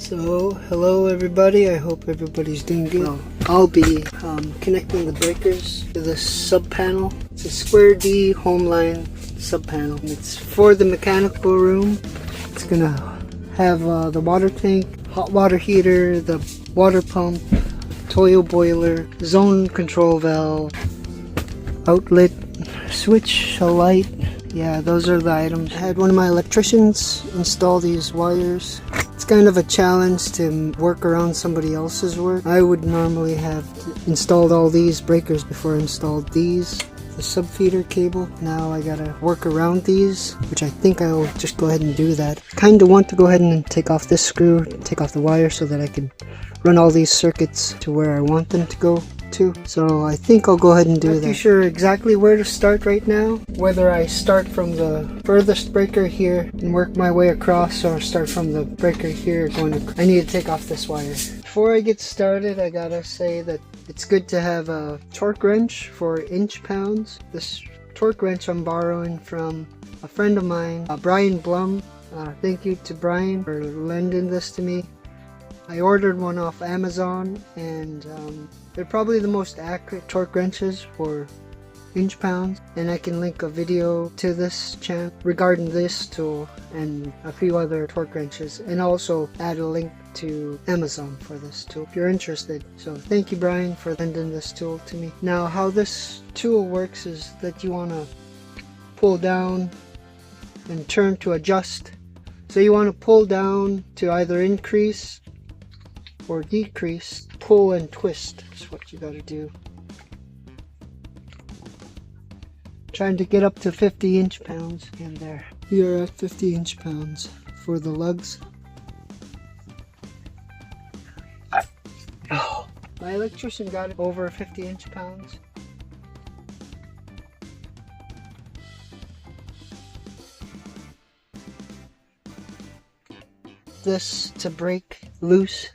So, hello everybody, I hope everybody's doing good. Well, I'll be connecting the breakers to this sub panel. It's a Sqaure D Homeline sub panel. It's for the mechanical room. It's gonna have the water tank, hot water heater, the water pump, toyo boiler, zone control valve, outlet, switch, a light. Yeah, those are the items. I had one of my electricians install these wires. It's kind of a challenge to work around somebody else's work. I would normally have installed all these breakers before I installed these. The subfeeder cable. Now I gotta work around these, which I think I'll just go ahead and do that. Kinda want to go ahead and take off this screw, take off the wire so that I can run all these circuits to where I want them to go to. So I think I'll go ahead and do that. Not too sure exactly where to start right now. Whether I start from the furthest breaker here and work my way across, or start from the breaker here I need to take off this wire. Before I get started, I gotta say that it's good to have a torque wrench for inch-pounds. This torque wrench I'm borrowing from a friend of mine, Brian Blum. Thank you to Brian for lending this to me. I ordered one off Amazon, and they're probably the most accurate torque wrenches for inch-pounds, and I can link a video to this channel regarding this tool and a few other torque wrenches, and also add a link to Amazon for this tool if you're interested. So thank you, Brian, for lending this tool to me. Now, how this tool works is that you want to pull down and turn to adjust. So you want to pull down to either increase or decrease. Pull and twist is what you gotta do. Trying to get up to 50 inch-pounds in there. We are at 50 inch-pounds for the lugs. Oh, my electrician got it over 50 inch-pounds. This to break loose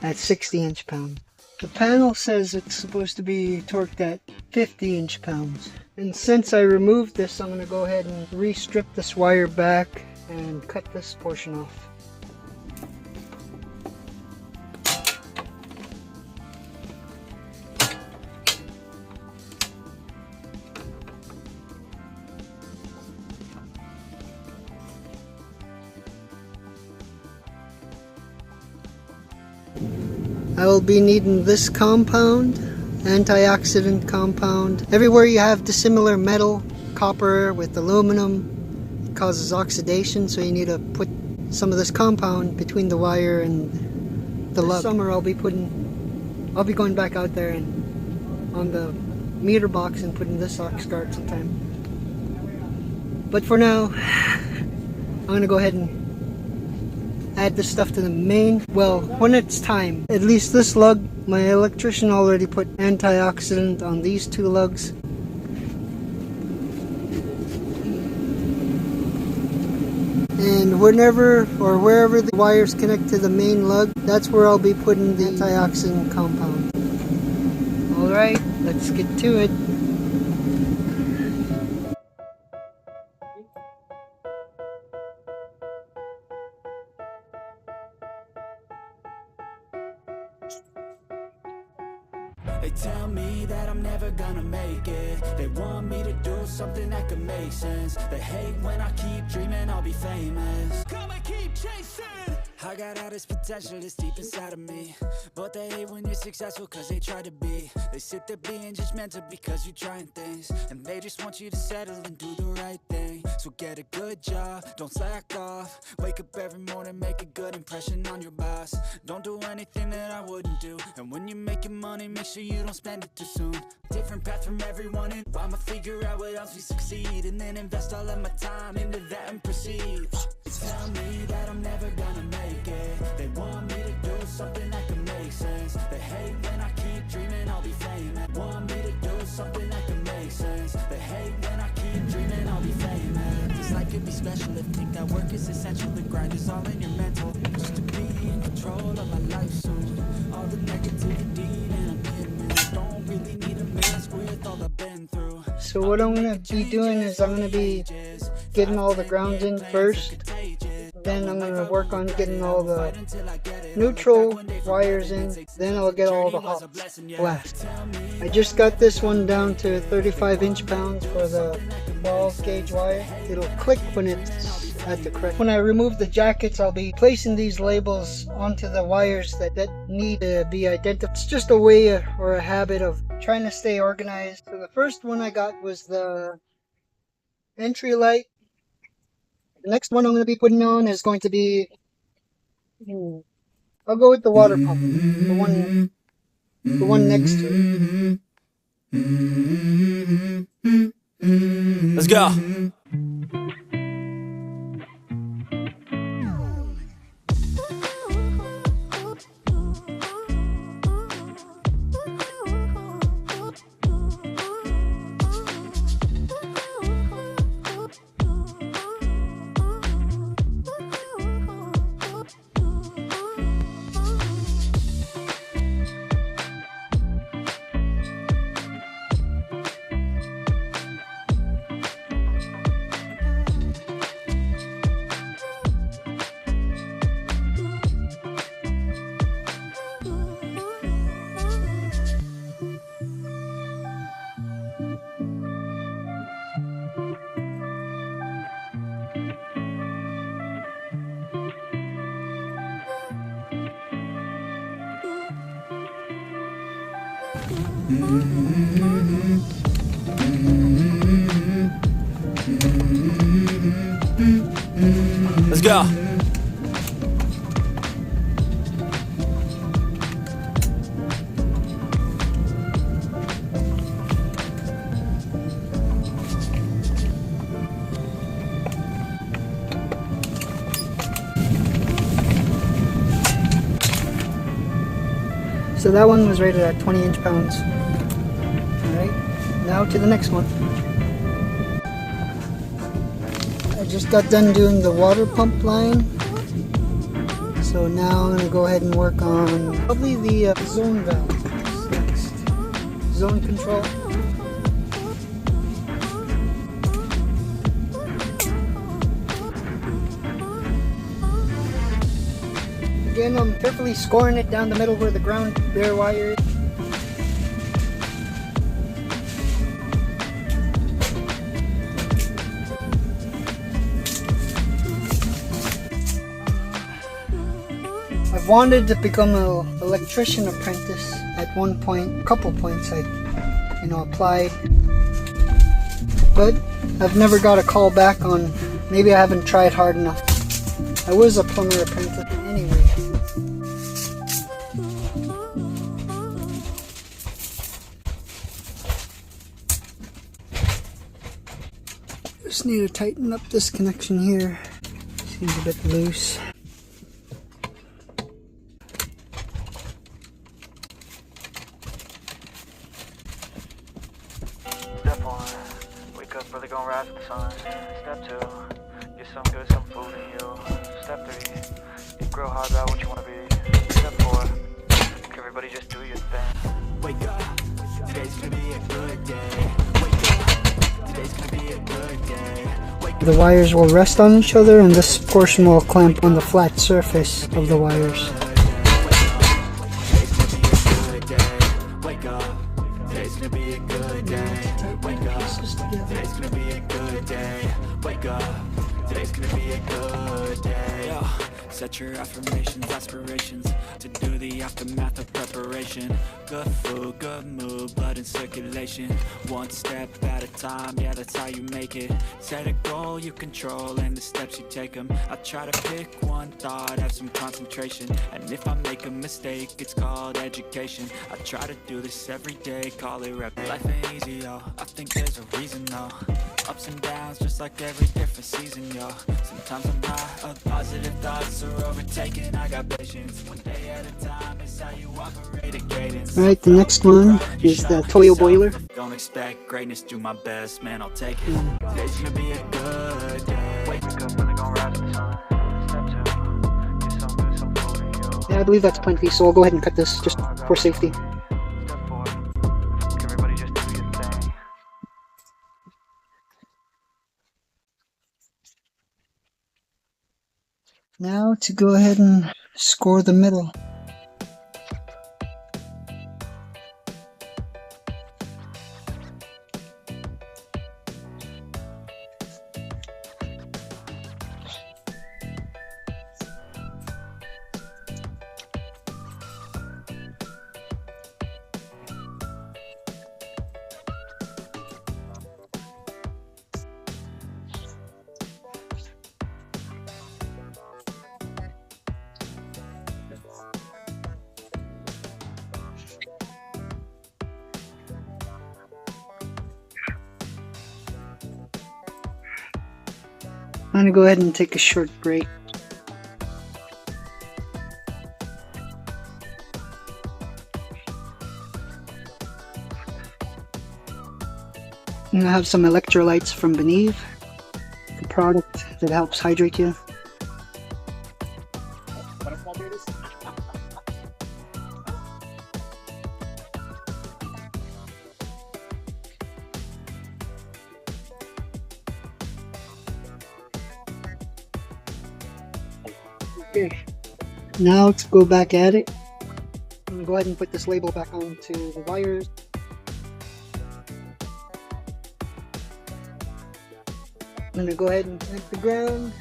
at 60 inch-pounds. The panel says it's supposed to be torqued at 50 inch-pounds. And since I removed this, I'm going to go ahead and re-strip this wire back and cut this portion off. I will be needing this compound, antioxidant compound. Everywhere you have dissimilar metal, copper with aluminum, it causes oxidation, so you need to put some of this compound between the wire and the lug. This summer I'll be going back out there and on the meter box and putting this ox guard sometime. But for now, I'm gonna go ahead and add this stuff to the main. Well, when it's time. At least this lug, my electrician already put antioxidant on these two lugs. And whenever or wherever the wires connect to the main lug, that's where I'll be putting the antioxidant compound. Alright, let's get to it. They tell me that I'm never gonna make it. They want me to do something that could make sense. They hate when I keep dreaming I'll be famous. Come and keep chasing. I got all this potential that's deep inside of me, but they hate when you're successful cause they try to be. They sit there being judgmental because you're trying things, and they just want you to settle and do the right thing. So get a good job, don't slack off. Wake up every morning, make a good impression on your boss. Don't do anything that I wouldn't do, and when you're making money, make sure you don't spend it too soon. Different path from everyone, and I'ma figure out what else we succeed, and then invest all of my time into that and proceed. They tell me that I'm never gonna make it. They want me to do something that can make sense. They hate when I keep dreaming I'll be famous. Want me to do something that can make sense. They hate when I keep dreaming I'll be famous. This life could be special if think that work is essential. The grind is all in your mental. Just to be in control of my life soon. All the negativity and I'm hidden. I don't really need a mess with all I've been through. So what I'm going to be doing is I'm going to be getting all the grounds in first. Then I'm gonna work on getting all the neutral wires in. Then I'll get all the hops last. I just got this one down to 35 inch-pounds for the 12 gauge wire. It'll click when it's at the correct. When I remove the jackets, I'll be placing these labels onto the wires that need to be identified. It's just a way or a habit of trying to stay organized. So the first one I got was the entry light. The next one I'm going to be putting on is going to be, I'll go with the water pump, the one next to it. Let's go. Let's go. So that one was rated at 20 inch-pounds. Alright, now to the next one. I just got done doing the water pump line. So now I'm going to go ahead and work on probably the zone valve next. Zone control. Again, I'm carefully scoring it down the middle where the ground bare wire is. I've wanted to become an electrician apprentice at one point, a couple points I applied, but I've never got a call back on, maybe I haven't tried hard enough. I was a plumber apprentice anyway. Just need to tighten up this connection here. Seems a bit loose. Step 1, wake up early, gonna rise with the sun. Step 2, get some good, some food in you. Step 3, you grow hard about what you wanna be. Step 4, everybody just do your thing. Wake up, today's gonna be a good day. Wake up, today's gonna be a good day. The wires will rest on each other and this portion will clamp on the flat surface of the wires. Set your affirmations, aspirations to do the aftermath of preparation. Good food, good mood, blood in circulation. One step at a time, yeah, that's how you make it. Set a goal you control and the steps you take them. I try to pick one thought, have some concentration. And if I make a mistake, it's called education. I try to do this every day, call it rep. Life ain't easy, yo, I think there's a reason, though. Ups and downs, just like every different season, yo. Sometimes I'm high, positive thoughts are overtaken. I got patience, one day at a time is how you operate a cadence. Alright, the next one is the Toyo boiler. Don't expect greatness, do my best, man, I'll take it. Today's gonna be a good day. Wake up early, gonna rise with the sun. Step 2, get some good, some food in you. Yeah, I believe that's plenty, so I'll go ahead and cut this just for safety. Step 4, everybody just do your thing. Now to go ahead and score the middle. I'm gonna go ahead and take a short break. I'm gonna have some electrolytes from Believe, the product that helps hydrate you. Okay, now to go back at it, I'm gonna go ahead and put this label back onto the wires. I'm gonna go ahead and connect the ground.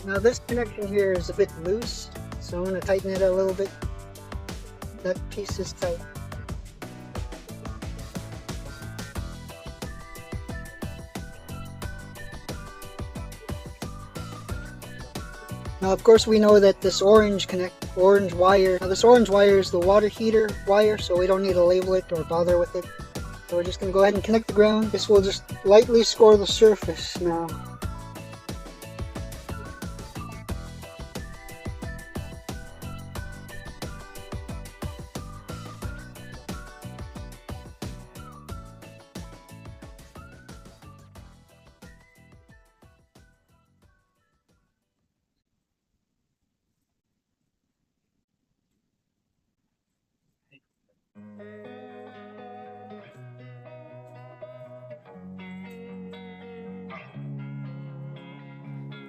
Now this connection here is a bit loose, so I'm going to tighten it a little bit. That piece is tight. Now of course we know that this orange wire, now this orange wire is the water heater wire, so we don't need to label it or bother with it. So we're just going to go ahead and connect the ground. This will just lightly score the surface now.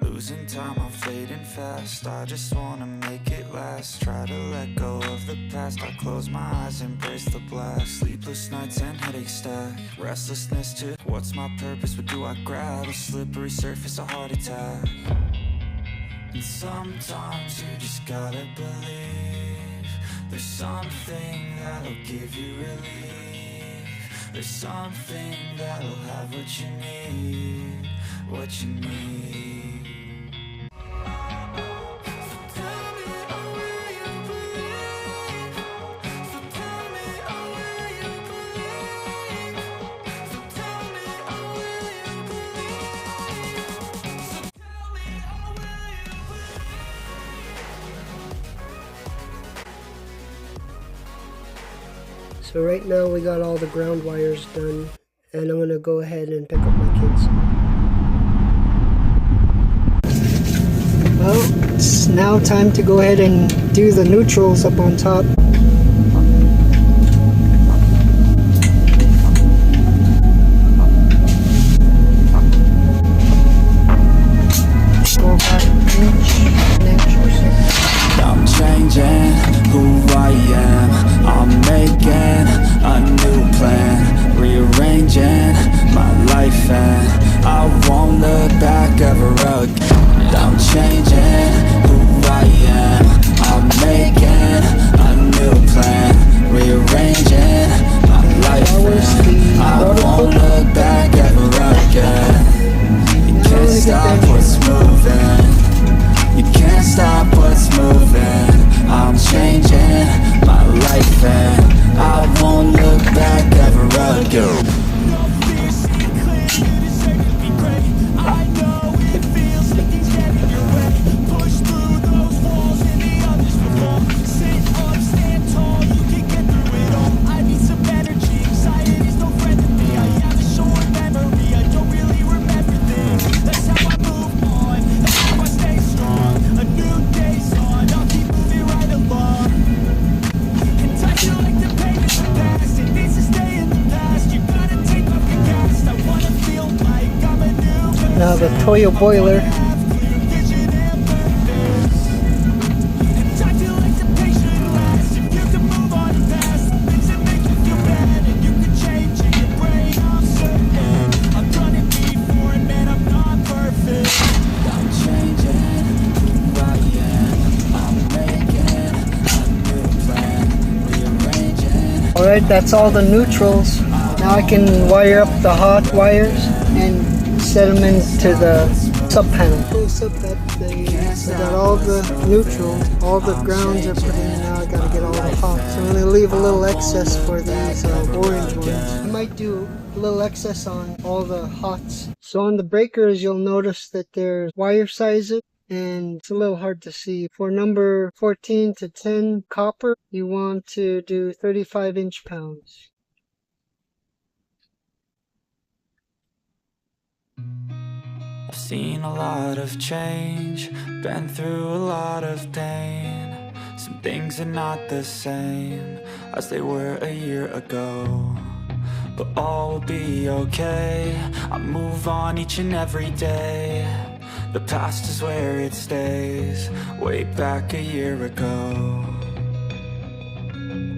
Losing time, I'm fading fast. I just wanna make it last. Try to let go of the past. I close my eyes, embrace the blast. Sleepless nights and headaches stack. Restlessness to what's my purpose? What do I grab? A slippery surface, a heart attack. And sometimes you just gotta believe there's something that'll give you relief. There's something that'll have what you need, what you need. So right now we got all the ground wires done, and I'm gonna go ahead and pick up my kids. Well, it's now time to go ahead and do the neutrals up on top. Go back an inch or so. I'm changing who I am. I'm making a new plan, rearranging my life, and I won't look back ever again. I'm changing who I am. I'm making a new now the Toyo boiler. Alright, that's all the neutrals. Now I can wire up the hot wires and set them into the sub panel. Close up that thing. I got all the neutral, all the grounds are put in. Now I gotta get all the hots. I'm gonna leave a little excess for these orange ones. I might do a little excess on all the hots. So on the breakers, you'll notice that there's wire sizes, and it's a little hard to see. For number 14 to 10 copper, you want to do 35 inch pounds. I've seen a lot of change, been through a lot of pain. Some things are not the same as they were a year ago, but all will be okay. I move on each and every day. The past is where it stays, way back a year ago.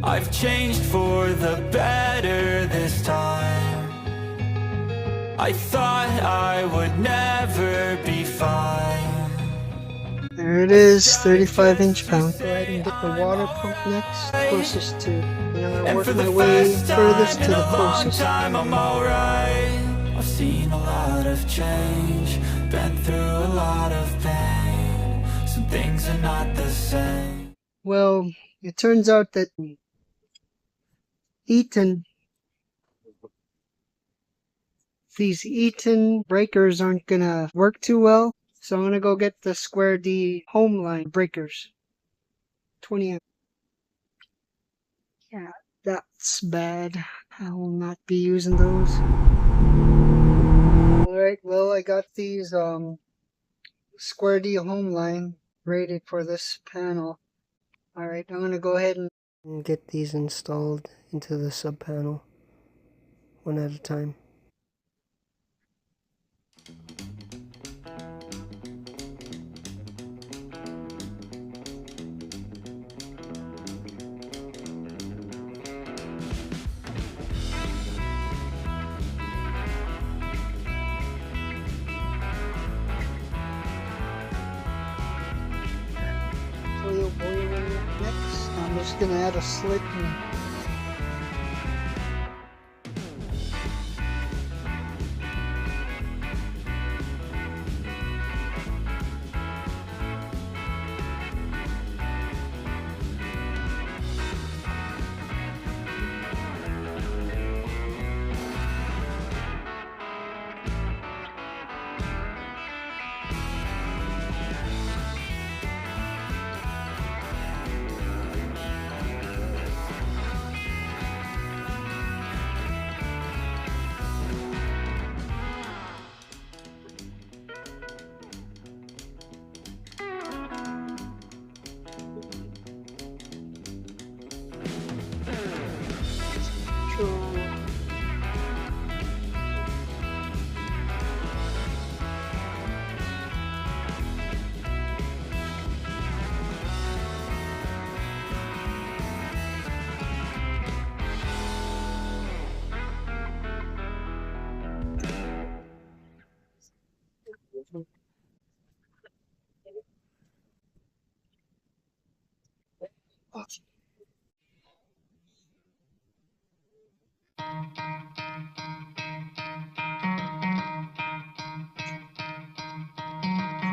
I've changed for the better this time. I thought I would never be fine. There it is, 35 inch pounds. Go ahead and get the water pump next, closest to. And I'm gonna work my way furthest to the closest. I'm alright. I've seen a lot of change, been through a lot of pain. Some things are not the same. Well, it turns out that these Eaton breakers aren't gonna work too well, so I'm gonna go get the Sqaure D Homeline breakers. 20 amp. Yeah, that's bad. I will not be using those. Alright, well, I got these Sqaure D Homeline rated for this panel. Alright, I'm gonna go ahead and get these installed into the sub panel one at a time. Toyo boiler next. I'm just gonna add a slit and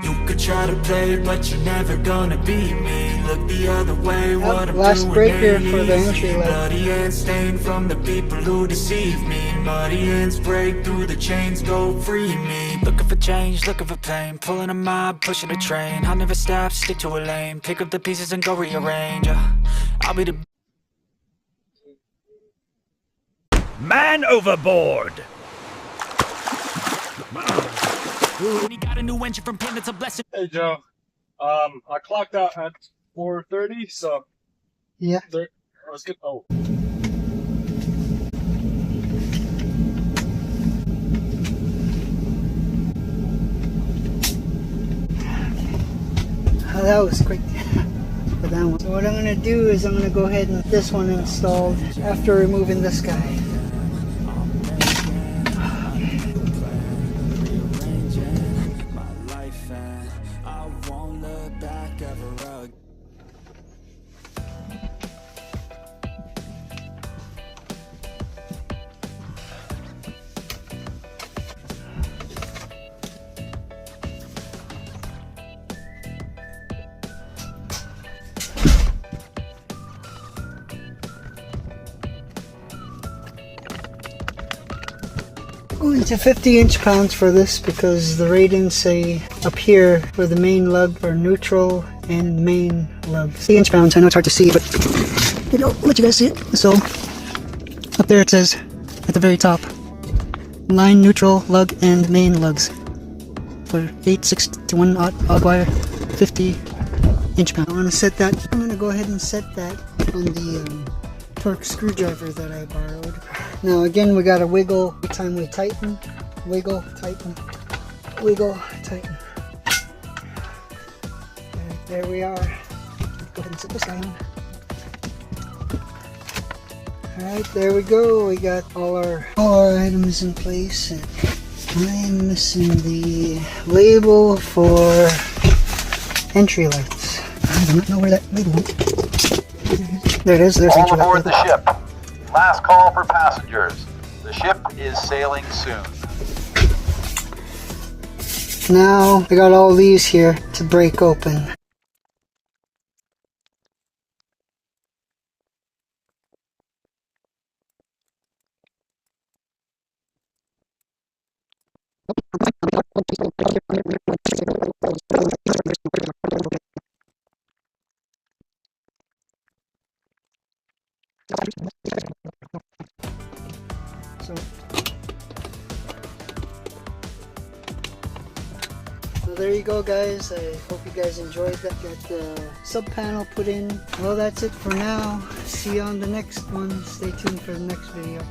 You could try to play, but you're never gonna beat me. Look the other way, what I'm last doing breaker ain't for the easy. entry level. Bloody hands stained from the people who deceive me. Muddy hands break through the chains, go free me. Looking for change, looking for pain, pulling a mob, pushing a train. I'll never stop, stick to a lane, pick up the pieces and go rearrange. I'll be the man overboard. When he got a new engine from him, it's a blessing. Hey Joe, I clocked out at 4:30, so yeah. Let's get. Oh, that was quick. For that one. So what I'm gonna do is I'm gonna go ahead and get this one installed after removing this guy. Going to 50 inch-pounds for this because the ratings say up here for the main lug for neutral and main lug. 50 inch-pounds, I know it's hard to see, but I'll let you guys see it. So, up there it says, at the very top, line, neutral, lug, and main lugs. For 8, 6 to 1 odd wire, 50 inch-pounds. I'm going to set that, I'm going to go ahead and set that on the torque screwdriver that I borrowed. Now again, we gotta wiggle every time we tighten. Wiggle, tighten, wiggle, tighten. And there we are. Go ahead and set this down. Alright, there we go. We got all our items in place. And I am missing the label for entry lights. I do not know where that label went. There it is. There's All entry light. aboard the ship. Last call for passengers. The ship is sailing soon. Now I got all these here to break open. So there you go, guys. I hope you guys enjoyed that. Got the sub panel put in. Well, that's it for now. See you on the next one. Stay tuned for the next video.